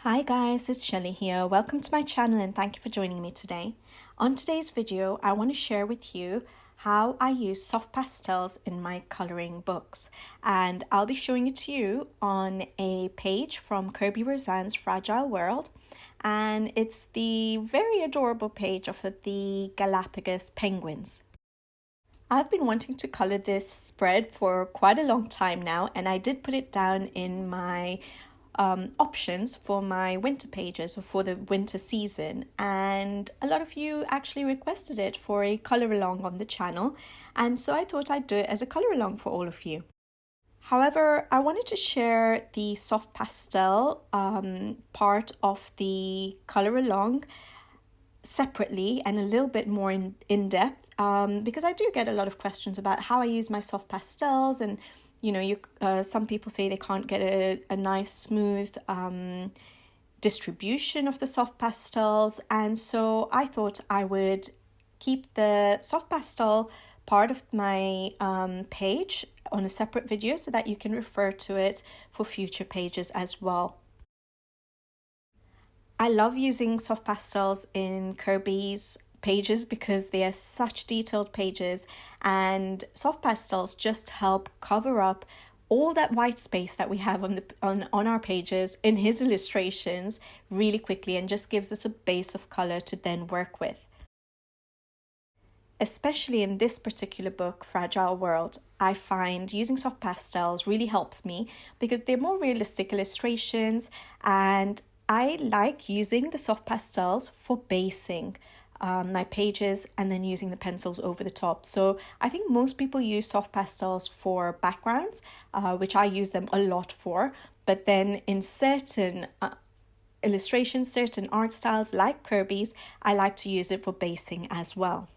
Hi guys, it's Shelly here. Welcome to my channel and thank you for joining me today. On today's video, I want to share with you how I use soft pastels in my coloring books, and I'll be showing it to you on a page from Kerby Rosanes Fragile World, and it's the very adorable page of the Galapagos penguins. I've been wanting to color this spread for quite a long time now, and I did put it down in my options for my winter pages or for the winter season, and a lot of you actually requested it for a color along on the channel, and so I thought I'd do it as a color along for all of you. However, I wanted to share the soft pastel part of the color along separately and a little bit more in depth because I do get a lot of questions about how I use my soft pastels, and some people say they can't get a nice smooth distribution of the soft pastels, and so I thought I would keep the soft pastel part of my page on a separate video so that you can refer to it for future pages as well. I love using soft pastels in Kerby's pages because they are such detailed pages, and soft pastels just help cover up all that white space that we have on our pages in his illustrations really quickly, and just gives us a base of color to then work with. Especially in this particular book, Fragile World, I find using soft pastels really helps me because they're more realistic illustrations, and I like using the soft pastels for basing my pages and then using the pencils over the top. So I think most people use soft pastels for backgrounds, which I use them a lot for, but then in certain illustrations, certain art styles like Kerby's, I like to use it for basing as well.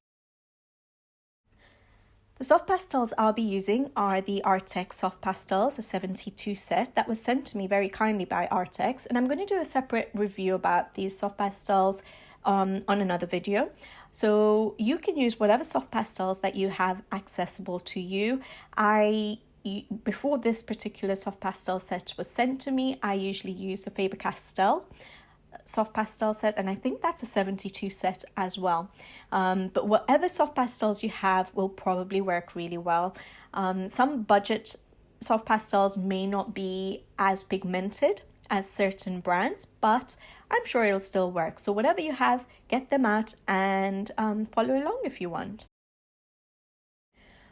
The soft pastels I'll be using are the Arrtx soft pastels, a 72 set that was sent to me very kindly by Arrtx, and I'm going to do a separate review about these soft pastels on another video. So you can use whatever soft pastels that you have accessible to you. Before this particular soft pastel set was sent to me, I usually use the Faber-Castell soft pastel set, and I think that's a 72 set as well. But whatever soft pastels you have will probably work really well. Some budget soft pastels may not be as pigmented as certain brands, but I'm sure it'll still work. So whatever you have, get them out and follow along if you want.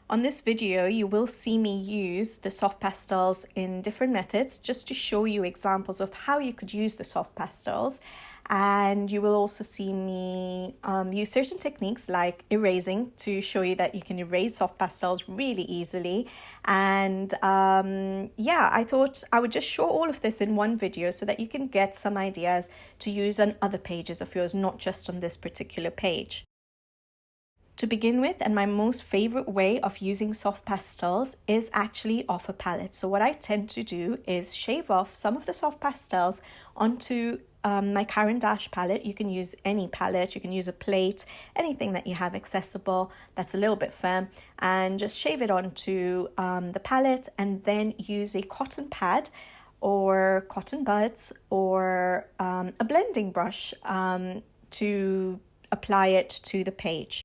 On this video, you will see me use the soft pastels in different methods just to show you examples of how you could use the soft pastels. And you will also see me use certain techniques like erasing to show you that you can erase soft pastels really easily. And yeah, I thought I would just show all of this in one video so that you can get some ideas to use on other pages of yours, not just on this particular page. To begin with, and my most favorite way of using soft pastels is actually off a palette. So what I tend to do is shave off some of the soft pastels onto my Caran d'Ache palette. You can use any palette, you can use a plate, anything that you have accessible that's a little bit firm, and just shave it onto the palette, and then use a cotton pad or cotton buds or a blending brush to apply it to the page.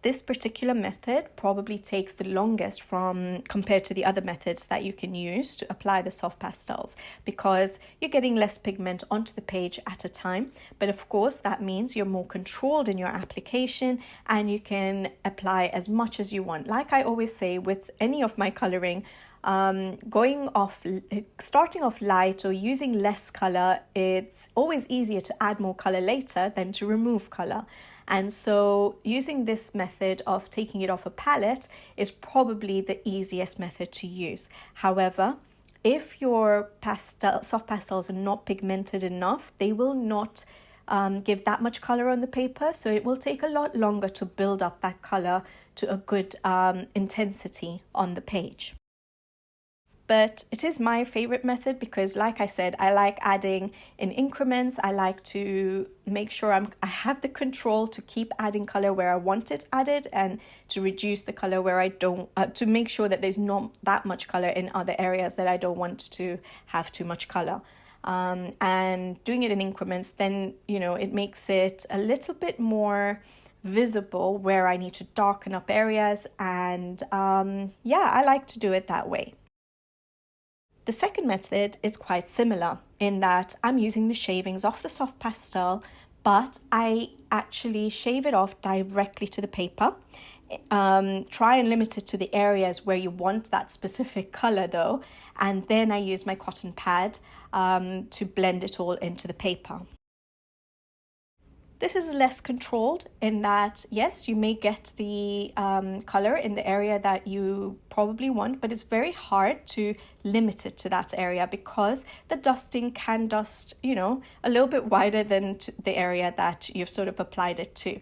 This particular method probably takes the longest compared to the other methods that you can use to apply the soft pastels, because you're getting less pigment onto the page at a time. But of course, that means you're more controlled in your application and you can apply as much as you want. Like I always say with any of my coloring, starting off light or using less color, it's always easier to add more color later than to remove color. And so using this method of taking it off a palette is probably the easiest method to use. However, if your soft pastels are not pigmented enough, they will not give that much color on the paper. So it will take a lot longer to build up that color to a good intensity on the page. But it is my favorite method because, like I said, I like adding in increments. I like to make sure I have the control to keep adding color where I want it added, and to reduce the color where I don't, to make sure that there's not that much color in other areas that I don't want to have too much color. and doing it in increments, then, you know, it makes it a little bit more visible where I need to darken up areas. And yeah, I like to do it that way. The second method is quite similar in that I'm using the shavings off the soft pastel, but I actually shave it off directly to the paper. Try and limit it to the areas where you want that specific color though, and then I use my cotton pad to blend it all into the paper. This is less controlled in that, yes, you may get the color in the area that you probably want, but it's very hard to limit it to that area because the dusting can dust, you know, a little bit wider than the area that you've sort of applied it to.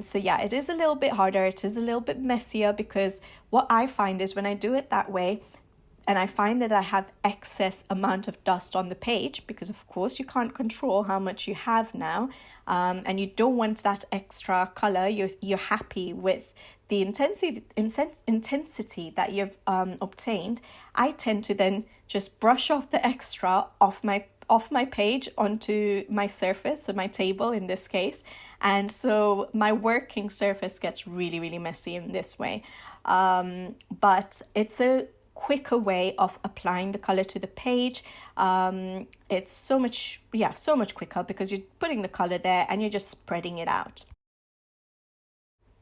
So yeah, it is a little bit harder. It is a little bit messier because what I find is when I do it that way, and I find that I have excess amount of dust on the page because of course you can't control how much you have now, and you don't want that extra color. You're happy with the intensity that you've obtained. I tend to then just brush off the extra off my page onto my surface, so my table in this case, and so my working surface gets really messy in this way. But it's a quicker way of applying the color to the page. It's so much quicker because you're putting the color there and you're just spreading it out.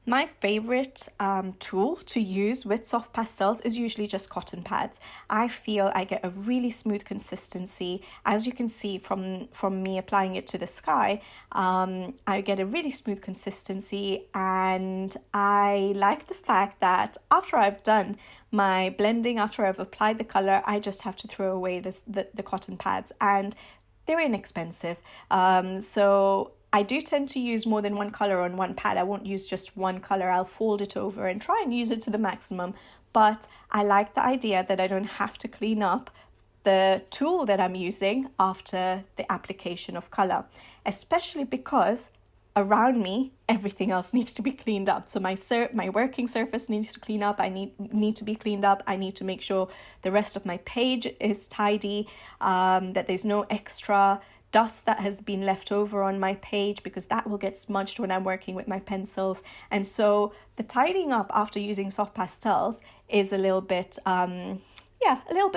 My favorite tool to use with soft pastels is usually just cotton pads. I feel I get a really smooth consistency. As you can see from me applying it to the sky, I get a really smooth consistency, and I like the fact that after I've done my blending, after I've applied the color, I just have to throw away the cotton pads, and they're inexpensive. So I do tend to use more than one color on one pad. I won't use just one color. I'll fold it over and try and use it to the maximum. But I like the idea that I don't have to clean up the tool that I'm using after the application of color, especially because around me everything else needs to be cleaned up. So my working surface needs to clean up. I need to be cleaned up. I need to make sure the rest of my page is tidy, that there's no extra dust that has been left over on my page, because that will get smudged when I'm working with my pencils. And so the tidying up after using soft pastels is a little bit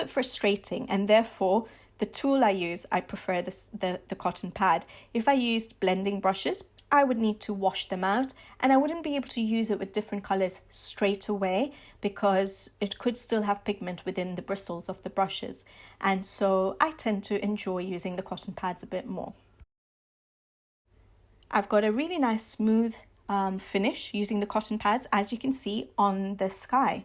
frustrating, and therefore the tool I use, I prefer the cotton pad. If I used blending brushes, I would need to wash them out, and I wouldn't be able to use it with different colors straight away because it could still have pigment within the bristles of the brushes. And so I tend to enjoy using the cotton pads a bit more. I've got a really nice smooth finish using the cotton pads, as you can see on the sky.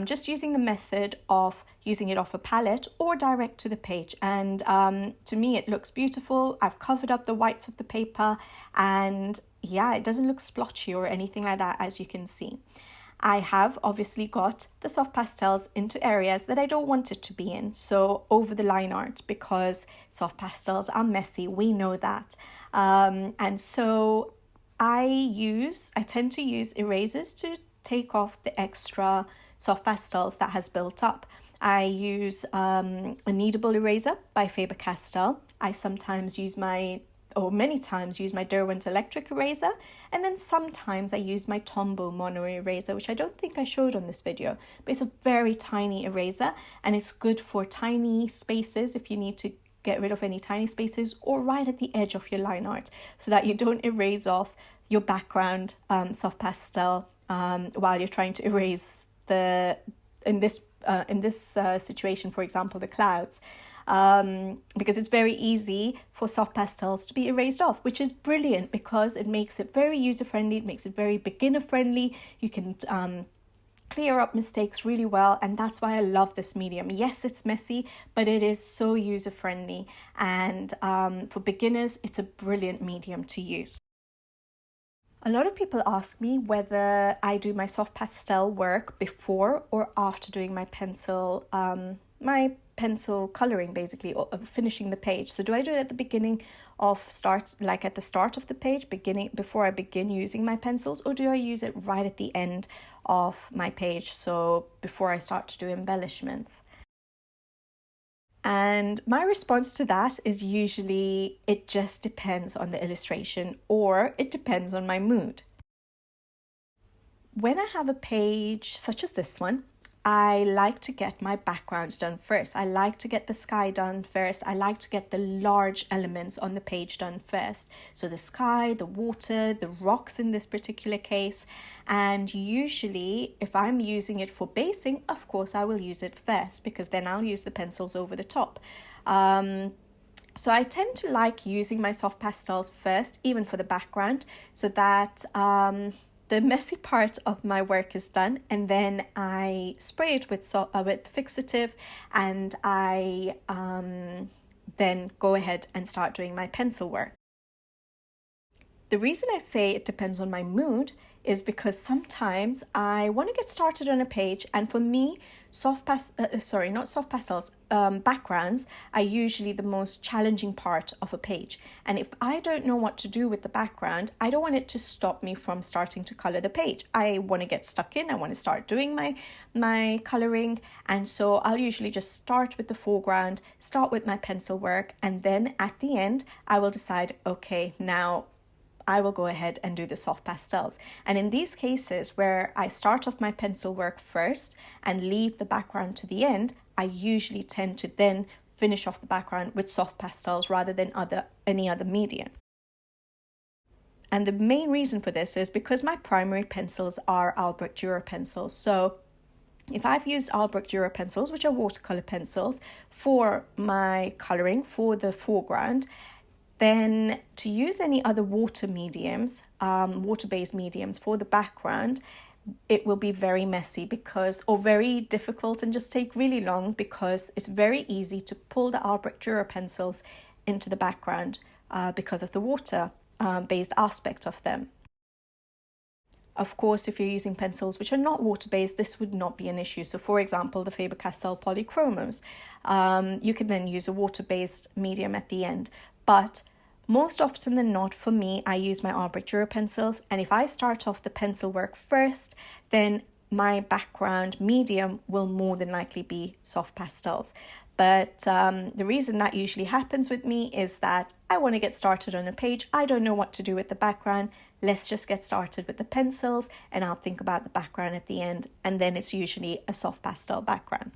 Just using the method of using it off a palette or direct to the page, and to me it looks beautiful. I've covered up the whites of the paper, and yeah, it doesn't look splotchy or anything like that, as you can see. I have obviously got the soft pastels into areas that I don't want it to be in, so over the line art, because soft pastels are messy, we know that. And so I tend to use erasers to take off the extra soft pastels that has built up. I use a kneadable eraser by Faber-Castell. I many times use my Derwent electric eraser, and then sometimes I use my Tombow mono eraser, which I don't think I showed on this video, but it's a very tiny eraser, and it's good for tiny spaces if you need to get rid of any tiny spaces, or right at the edge of your line art, so that you don't erase off your background soft pastel while you're trying to erase in this situation, for example, the clouds, because it's very easy for soft pastels to be erased off, which is brilliant because it makes it very user-friendly, it makes it very beginner-friendly. You can clear up mistakes really well, and that's why I love this medium. Yes, it's messy, but it is so user-friendly, and for beginners, it's a brilliant medium to use. A lot of people ask me whether I do my soft pastel work before or after doing my pencil coloring, basically, or finishing the page. So do I do it at the beginning of at the start of the page, before I begin using my pencils, or do I use it right at the end of my page, so before I start to do embellishments? And my response to that is usually, it just depends on the illustration, or it depends on my mood. When I have a page such as this one, I like to get my backgrounds done first. I like to get the sky done first. I like to get the large elements on the page done first. So the sky, the water, the rocks in this particular case. And usually if I'm using it for basing, of course I will use it first, because then I'll use the pencils over the top. So I tend to like using my soft pastels first, even for the background, so that the messy part of my work is done, and then I spray it with fixative, and I then go ahead and start doing my pencil work. The reason I say it depends on my mood is because sometimes I want to get started on a page, and for me, backgrounds are usually the most challenging part of a page. And if I don't know what to do with the background, I don't want it to stop me from starting to color the page. I want to get stuck in, I want to start doing my coloring, and so I'll usually just start with the foreground, start with my pencil work, and then at the end I will decide, okay, now I will go ahead and do the soft pastels. And in these cases where I start off my pencil work first and leave the background to the end, I usually tend to then finish off the background with soft pastels rather than any other medium. And the main reason for this is because my primary pencils are Arrtx Dura pencils. So if I've used Arrtx Dura pencils, which are watercolor pencils, for my coloring for the foreground, then to use any other water-based mediums for the background, it will be very messy or very difficult and just take really long, because it's very easy to pull the Arrtx Dura pencils into the background because of the water-based aspect of them. Of course, if you're using pencils which are not water-based, this would not be an issue. So for example, the Faber-Castell Polychromos, you can then use a water-based medium at the end. But most often than not, for me, I use my Arrtx Dura pencils, and if I start off the pencil work first, then my background medium will more than likely be soft pastels. But the reason that usually happens with me is that I want to get started on a page. I don't know what to do with the background. Let's just get started with the pencils, and I'll think about the background at the end, and then it's usually a soft pastel background.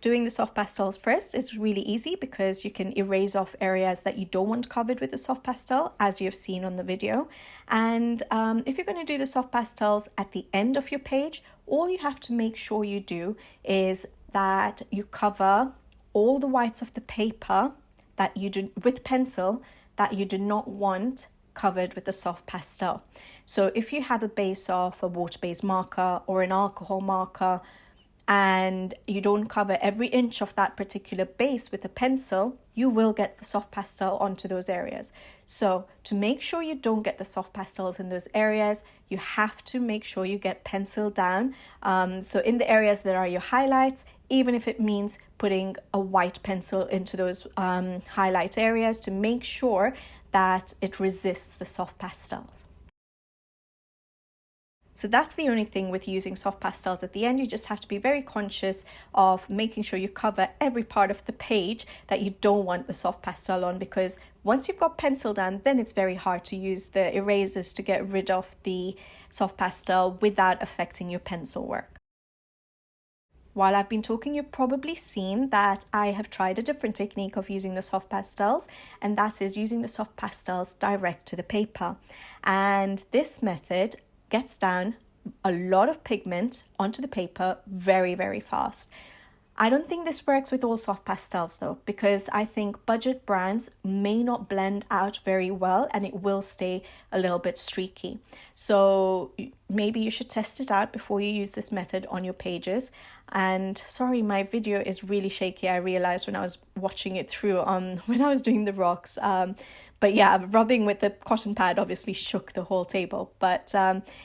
Doing the soft pastels first is really easy because you can erase off areas that you don't want covered with the soft pastel, as you've seen on the video. And if you're going to do the soft pastels at the end of your page, all you have to make sure you do is that you cover all the whites of the paper that you do with pencil that you do not want covered with the soft pastel. So if you have a base of a water-based marker or an alcohol marker, and you don't cover every inch of that particular base with a pencil, you will get the soft pastel onto those areas. So to make sure you don't get the soft pastels in those areas, you have to make sure you get pencil down. So in the areas that are your highlights, even if it means putting a white pencil into those highlight areas to make sure that it resists the soft pastels. So that's the only thing with using soft pastels at the end. You just have to be very conscious of making sure you cover every part of the page that you don't want the soft pastel on, because once you've got pencil down, then it's very hard to use the erasers to get rid of the soft pastel without affecting your pencil work. While I've been talking, you've probably seen that I have tried a different technique of using the soft pastels, and that is using the soft pastels direct to the paper. And this method gets down a lot of pigment onto the paper very, very fast. I don't think this works with all soft pastels though, because I think budget brands may not blend out very well and it will stay a little bit streaky. So maybe you should test it out before you use this method on your pages. And sorry, my video is really shaky. I realized when I was watching it through when I was doing the rocks. But yeah, rubbing with the cotton pad obviously shook the whole table. But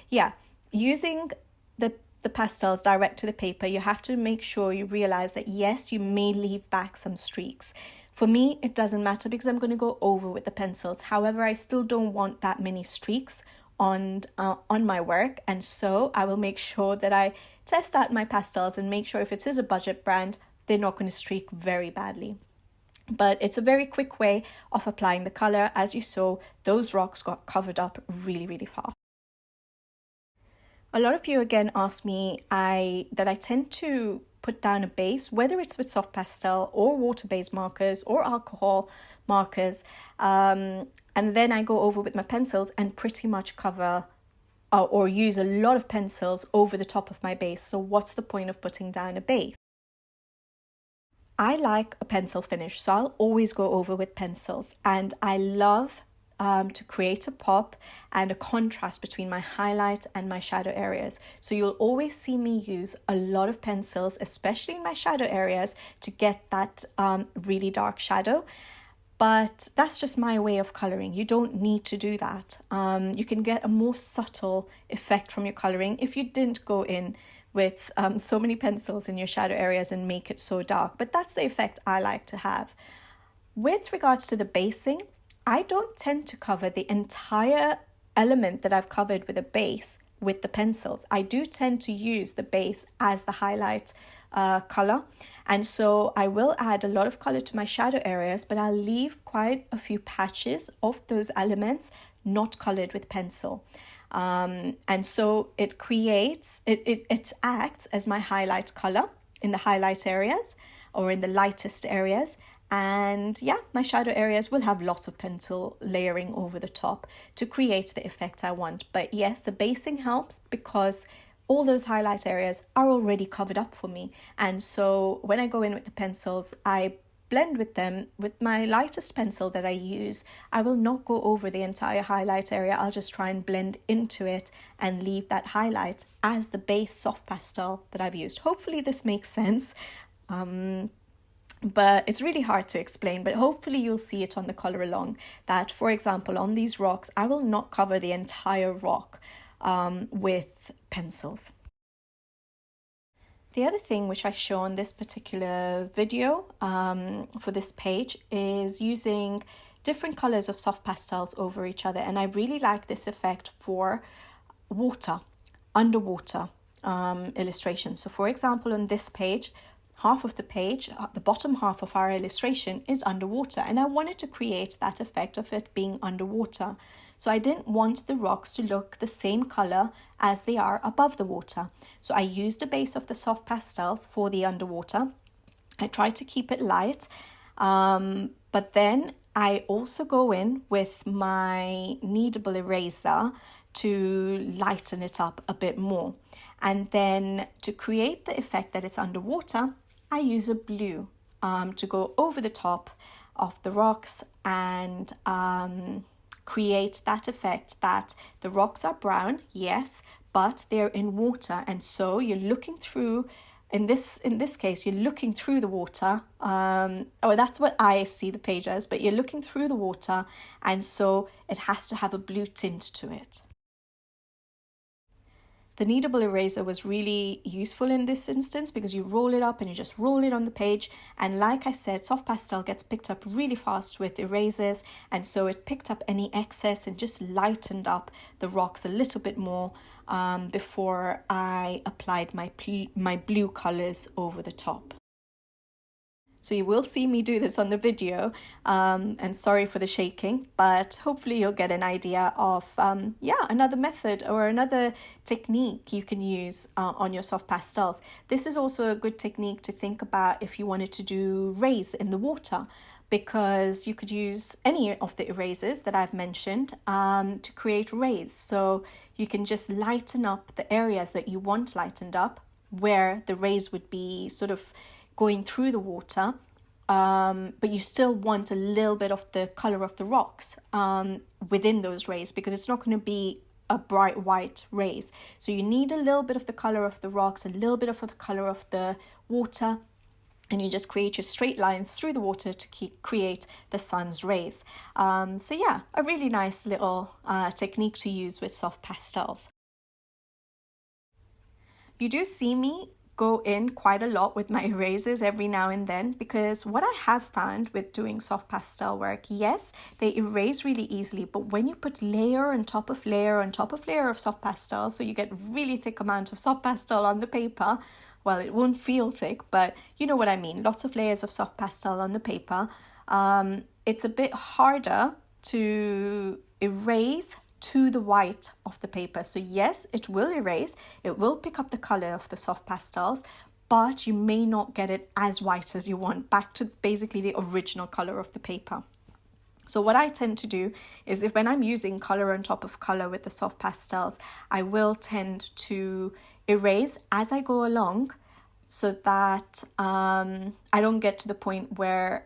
yeah, using the pastels direct to the paper, you have to make sure you realize that yes, you may leave back some streaks. For me, it doesn't matter because I'm going to go over with the pencils. However, I still don't want that many streaks on my work, and so I will make sure that I test out my pastels and make sure if it is a budget brand, they're not going to streak very badly. But it's a very quick way of applying the color. As you saw, those rocks got covered up really, really fast. A lot of you again ask me that I tend to put down a base, whether it's with soft pastel or water-based markers or alcohol markers, and then I go over with my pencils and pretty much cover or use a lot of pencils over the top of my base. So what's the point of putting down a base? I like a pencil finish, so I'll always go over with pencils, and I love to create a pop and a contrast between my highlight and my shadow areas. So you'll always see me use a lot of pencils, especially in my shadow areas, to get that really dark shadow. But that's just my way of coloring. You don't need to do that. You can get a more subtle effect from your coloring if you didn't go in with so many pencils in your shadow areas and make it so dark. But that's the effect I like to have. With regards to the basing, I don't tend to cover the entire element that I've covered with a base with the pencils. I do tend to use the base as the highlight color, and so I will add a lot of color to my shadow areas, but I'll leave quite a few patches of those elements not colored with pencil. And so it acts as my highlight color in the highlight areas or in the lightest areas. And yeah, my shadow areas will have lots of pencil layering over the top to create the effect I want. But yes, the basing helps because all those highlight areas are already covered up for me. And so when I go in with the pencils, I blend with them with my lightest pencil that I use. I will not go over the entire highlight area. I'll just try and blend into it and leave that highlight as the base soft pastel that I've used. Hopefully this makes sense. But it's really hard to explain, but hopefully you'll see it on the color along that, for example, on these rocks, I will not cover the entire rock with pencils. The other thing which I show on this particular video for this page is using different colors of soft pastels over each other. And I really like this effect for water, underwater illustration. So for example, on this page, half of the page, the bottom half of our illustration is underwater, and I wanted to create that effect of it being underwater. So I didn't want the rocks to look the same color as they are above the water. So I used a base of the soft pastels for the underwater. I tried to keep it light, but then I also go in with my kneadable eraser to lighten it up a bit more. And then to create the effect that it's underwater, I use a blue to go over the top of the rocks and create that effect that the rocks are brown, yes, but they're in water. And so you're looking through, in this case, you're looking through the water. That's what I see the page as, but you're looking through the water. And so it has to have a blue tint to it. The kneadable eraser was really useful in this instance because you roll it up and you just roll it on the page. And like I said, soft pastel gets picked up really fast with erasers. And so it picked up any excess and just lightened up the rocks a little bit more before I applied my blue colors over the top. So you will see me do this on the video, and sorry for the shaking, but hopefully you'll get an idea of, another method or another technique you can use on your soft pastels. This is also a good technique to think about if you wanted to do rays in the water, because you could use any of the erasers that I've mentioned to create rays. So you can just lighten up the areas that you want lightened up, where the rays would be sort of going through the water, but you still want a little bit of the color of the rocks within those rays, because it's not going to be a bright white rays. So you need a little bit of the color of the rocks, a little bit of the color of the water, and you just create your straight lines through the water to create the sun's rays. So yeah, a really nice little technique to use with soft pastels. You do see me go in quite a lot with my erasers every now and then, because what I have found with doing soft pastel work, yes, they erase really easily, but when you put layer on top of layer on top of layer of soft pastel, so you get really thick amount of soft pastel on the paper, well, it won't feel thick, but you know what I mean. Lots of layers of soft pastel on the paper. It's a bit harder to erase to the white of the paper. So yes, it will erase, it will pick up the color of the soft pastels, but you may not get it as white as you want, back to basically the original color of the paper. So what I tend to do is, if when I'm using color on top of color with the soft pastels, I will tend to erase as I go along, so that I don't get to the point where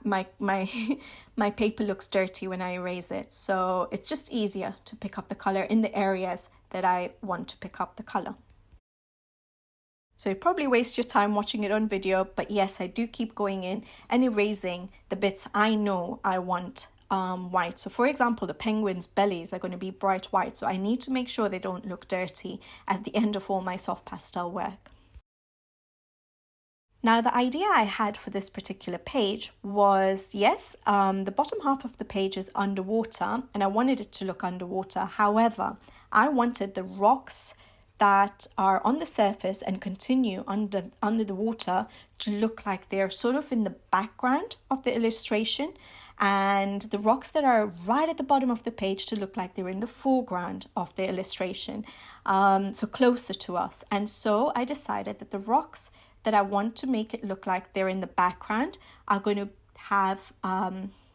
my paper looks dirty when I erase it. So it's just easier to pick up the color in the areas that I want to pick up the color. So you probably waste your time watching it on video, but yes, I do keep going in and erasing the bits I know I want white. So for example, the penguins' bellies are going to be bright white, so I need to make sure they don't look dirty at the end of all my soft pastel work. Now, the idea I had for this particular page was, yes, the bottom half of the page is underwater and I wanted it to look underwater. However, I wanted the rocks that are on the surface and continue under the water to look like they're sort of in the background of the illustration, and the rocks that are right at the bottom of the page to look like they're in the foreground of the illustration, so closer to us. And so I decided that the rocks that I want to make it look like they're in the background are going to have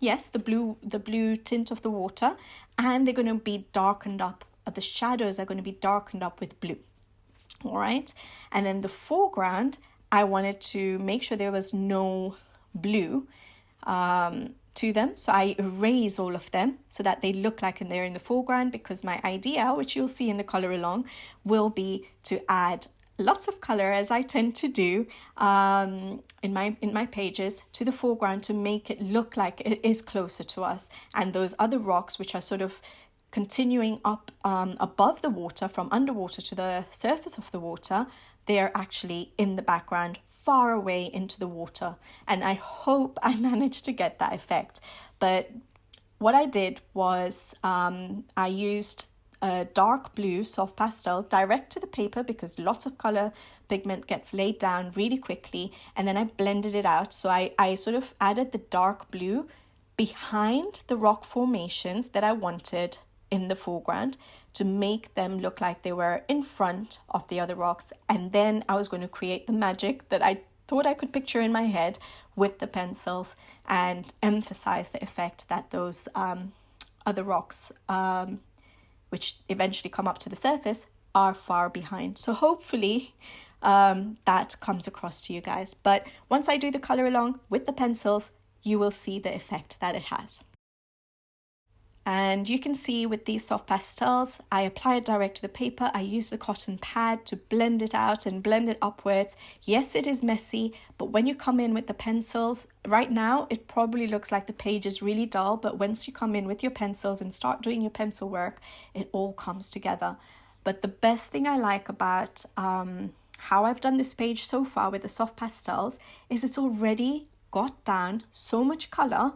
yes, the blue tint of the water, and they're going to be darkened up. The shadows are going to be darkened up with blue. All right, and then the foreground, I wanted to make sure there was no blue to them, so I erase all of them so that they look like they're in the foreground, because my idea, which you'll see in the color along, will be to add lots of color, as I tend to do in my pages, to the foreground to make it look like it is closer to us, and those other rocks which are sort of continuing up above the water, from underwater to the surface of the water, they are actually in the background, far away into the water. And I hope I managed to get that effect. But what I did was I used a dark blue soft pastel direct to the paper, because lots of color pigment gets laid down really quickly, and then I blended it out. So I sort of added the dark blue behind the rock formations that I wanted in the foreground to make them look like they were in front of the other rocks. And then I was going to create the magic that I thought I could picture in my head with the pencils and emphasize the effect that those other rocks, which eventually come up to the surface, are far behind. So hopefully that comes across to you guys. But once I do the color along with the pencils, you will see the effect that it has. And you can see with these soft pastels, I apply it direct to the paper. I use the cotton pad to blend it out and blend it upwards. Yes, it is messy, but when you come in with the pencils, right now it probably looks like the page is really dull, but once you come in with your pencils and start doing your pencil work, it all comes together. But the best thing I like about how I've done this page so far with the soft pastels is it's already got down so much color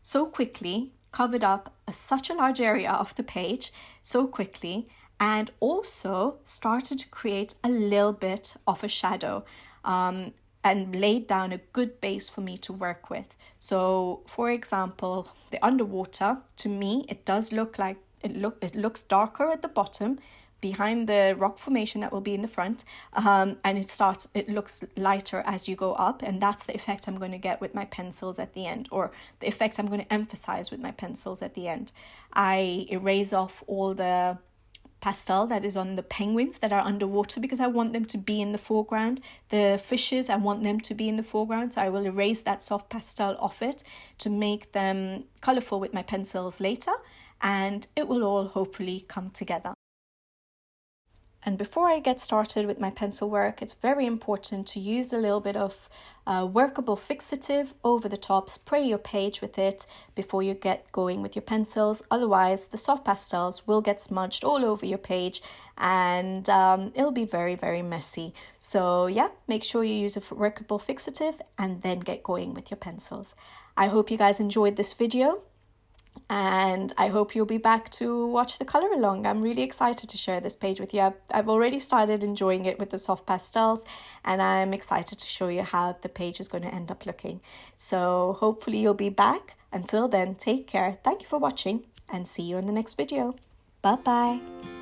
so quickly, covered up such a large area of the page so quickly, and also started to create a little bit of a shadow and laid down a good base for me to work with. So for example, the underwater, to me, it does look like it looks darker at the bottom behind the rock formation that will be in the front, and it looks lighter as you go up, and that's the effect I'm going to get with my pencils at the end, or the effect I'm going to emphasize with my pencils at the end. I erase off all the pastel that is on the penguins that are underwater, because I want them to be in the foreground. The fishes, I want them to be in the foreground, so I will erase that soft pastel off it to make them colorful with my pencils later, and it will all hopefully come together. And before I get started with my pencil work, it's very important to use a little bit of workable fixative over the top. Spray your page with it before you get going with your pencils. Otherwise, the soft pastels will get smudged all over your page, and it'll be very, very messy. So yeah, make sure you use a workable fixative and then get going with your pencils. I hope you guys enjoyed this video. And I hope you'll be back to watch the colour along. I'm really excited to share this page with you. I've already started enjoying it with the soft pastels, and I'm excited to show you how the page is going to end up looking. So hopefully you'll be back. Until then, take care. Thank you for watching, and see you in the next video. Bye bye.